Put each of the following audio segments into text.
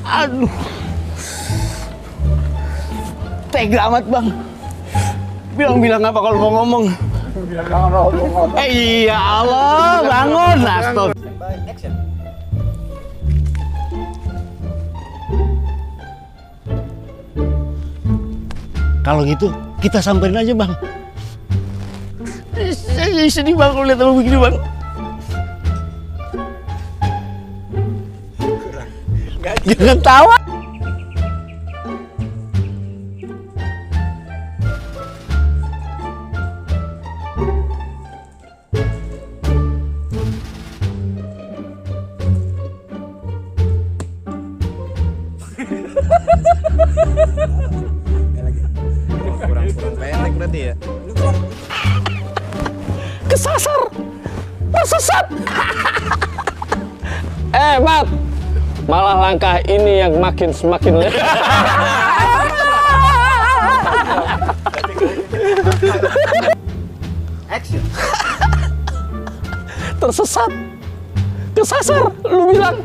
Aduh, tega amat bang. Bilang-bilang apa kalau mau ngomong? Iya Allah, bangun, Astagfirullah. Kalau gitu, kita samperin aja bang. Saya sedih bang kalau lihat abang begini bang. Jangan tawa. Kurang pendek berarti ya. Kesasar, tersesat. Mat, malah langkah ini yang semakin lebar. Action. Tersesat, kesasar, lu bilang.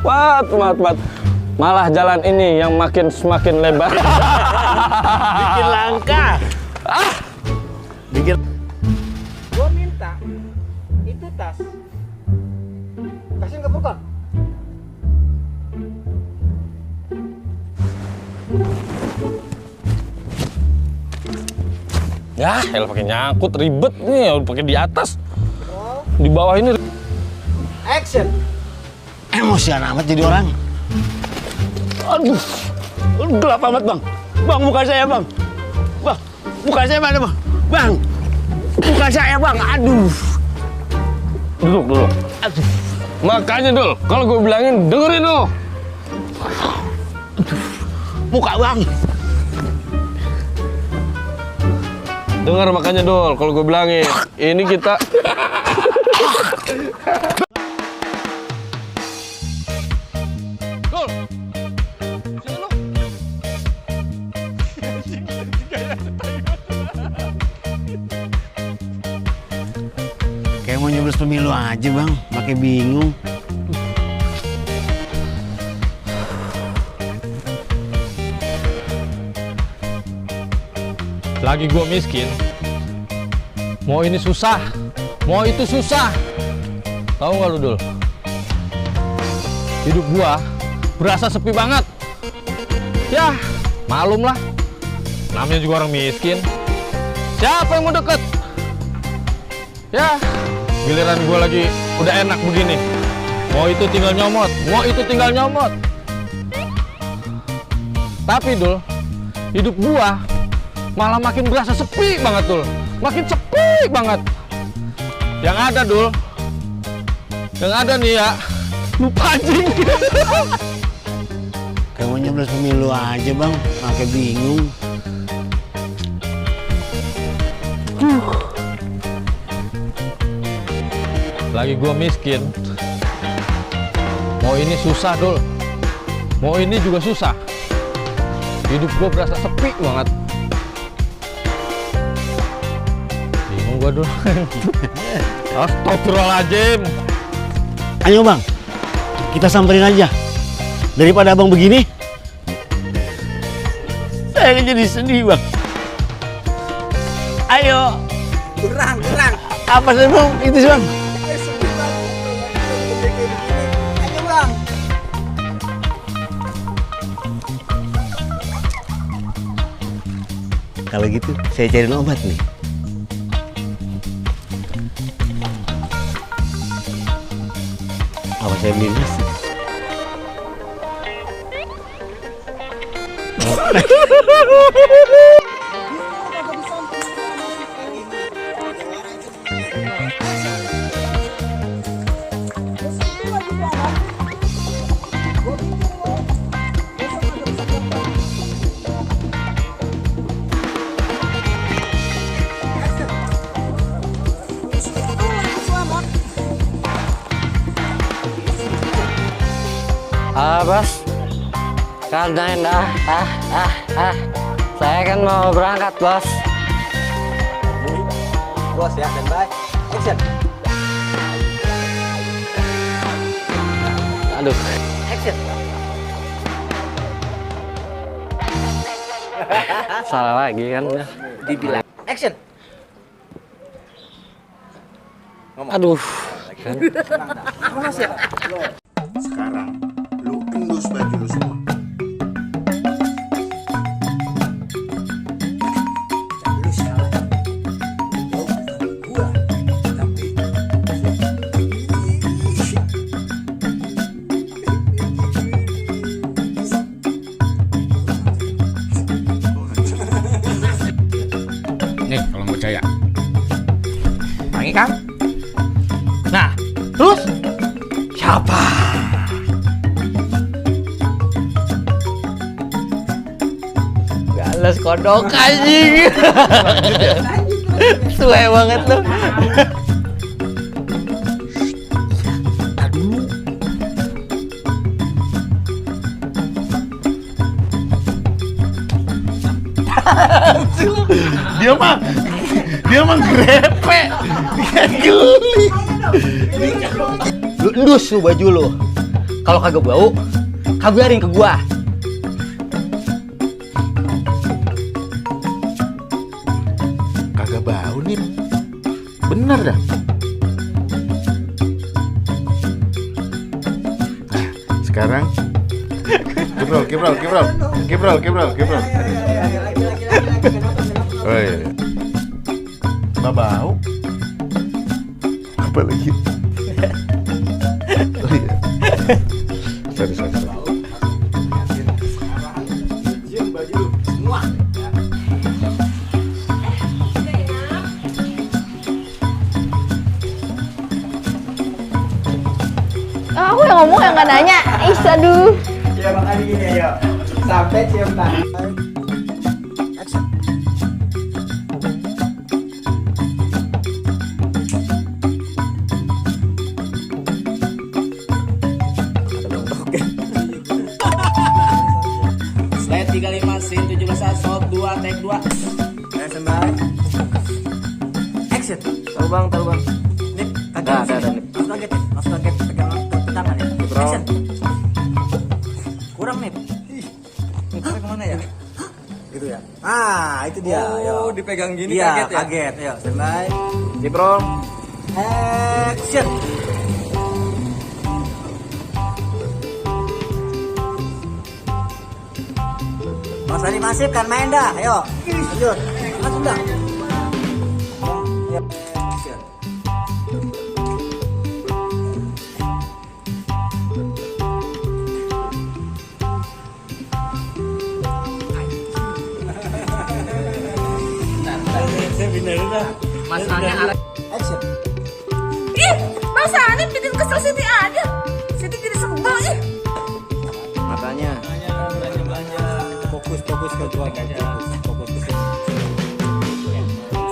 Mat, malah jalan ini yang semakin lebar. Bikin langkah. Bikin. Gua minta itu tas. Kasihin ke Furkon. Ya, elah pakai nyangkut ribet nih, pakai di atas. Di bawah ini. Action. Emosian amat jadi orang. Aduh, gelap amat bang. Bang, muka saya bang. Bang, muka saya mana bang? Bang, muka saya bang. Aduh. Duduk. Aduh. Makanya Dul, kalau gue bilangin dengerin lo. Muka bang. Dengar makanya Dul, kalau gue bilangin. Ini kita. Dul, sini lo. Kayak mau nyoblos pemilu aja bang, pakai bingung. Lagi gue miskin, mau ini susah, mau itu susah. Tahu nggak lu Dul? Hidup gua berasa sepi banget. Ya, malum lah. Namanya juga orang miskin. Siapa yang mau deket? Ya, giliran gua lagi udah enak begini. Mau itu tinggal nyomot, mau itu tinggal nyomot. Tapi Dul, hidup gua malah makin berasa sepi banget Dul. Makin sepi banget. Yang ada Dul, yang ada nih ya, lupa anjing. Kayak mau nyoblos pemilu aja bang, pakai bingung. Lagi gua miskin. Mau ini susah Dul, mau ini juga susah. Hidup gua berasa sepi banget. Bingung gua Dul. Astagfirullahaladzim. Ayo bang, kita samperin aja. Daripada abang begini, saya jadi sedih bang. Ayo. Kurang. Apa sih bang? Itu sih bang. Ayo bang. Kalau gitu, saya cariin obat nih. Apa saya beli nasi? Bos, kandain dah. Saya kan mau berangkat, Bos. Bos ya, standby. Action. Aduh. Action. Salah lagi kan. Dibilang. Action. Aduh. Kan. Sekarang lu endus baju lu semua. Lu salah. Gua. Tapi. Nih, kalau nggak percaya. Tangi kan? Nah, terus siapa? Galas kodok anjing. Suwe banget lu. Dia mah grepe. Dia geli. Lu endus lu baju lu. Kalau kagak bau, kabarin ke gua. Kagak bau nih. Bener dah. Nah, sekarang Kibrol. Oh iya. Nggak bau. Apa lagi? Oh iya. Sorry. Aku yang ngomong yang nggak nanya. Ih, aduh. Ya makanya gini ayo. Sampai cium tangan. Action. Slide 35 scene 17 shot 2 take 2. Action bye. Action. Taruh bang. Nip, kaki. Ada. Masuk kaget. Pegang tangan ya. Action. Kurang nih. Kurang kemana ya? Gitu ya. Ah, itu dia. Oh, Ayo. dipegang gini Iya, kaget ya? kaget. Ayo, standby. Ciprol. Action. Mas Adi Masif kan main dah. Ayo. Lanjut. Langsung dah. Ayo. Action. Action. Ih, Bang Sani bikin kesel Siti aja. Siti jadi sebel ih. Matanya. Fokus ke gua. Fokus ke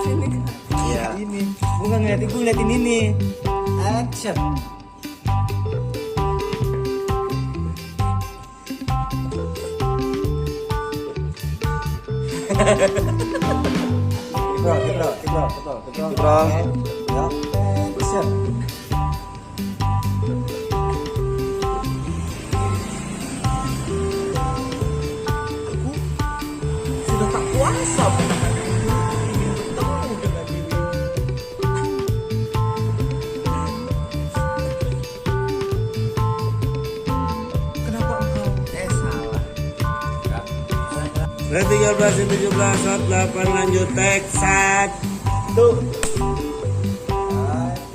sini. Iya. Ini. Bukan ngeliatin gua, ngeliatin ini. Action. Tibrol. Ya. Action. Sudah tak kuasa. Kenapa engkau? Salah. Slide 13 scene 17 shot 8 lanjut take 1.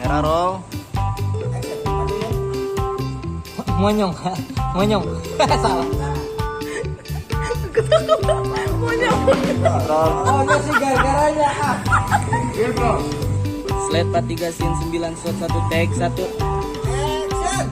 Era roll. Monyong. Salah. Oh, masih gara-garanya. Slide 43 scene 9 shot 1 take 1. Action.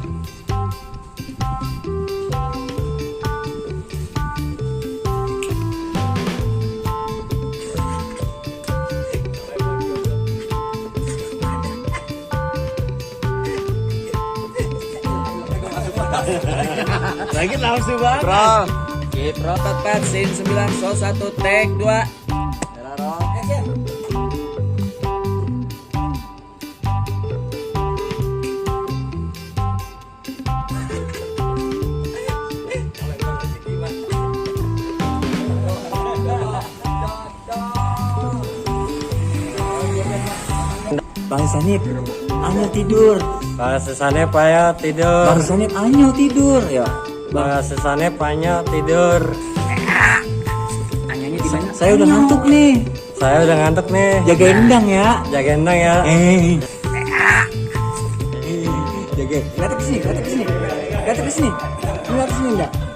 Lagi langsung banget. Roll. Kiprol tepat scene 9 shot 1 take 2. Era roll. Action. Bang Sanip, Anyo tidur. Bang Sanep ayo tidur. Bang Sanip, Anyo tidur. Ya. Bang Sanep ayo tidur. Anyonya di mana? Saya udah ngantuk nih. Saya udah ngantuk nih. Jaga endang ya. Jaga endang ya. Jaga. Lihat ke sini, lihat ke sini. Lihat ke sini. Lihat ke sini enggak?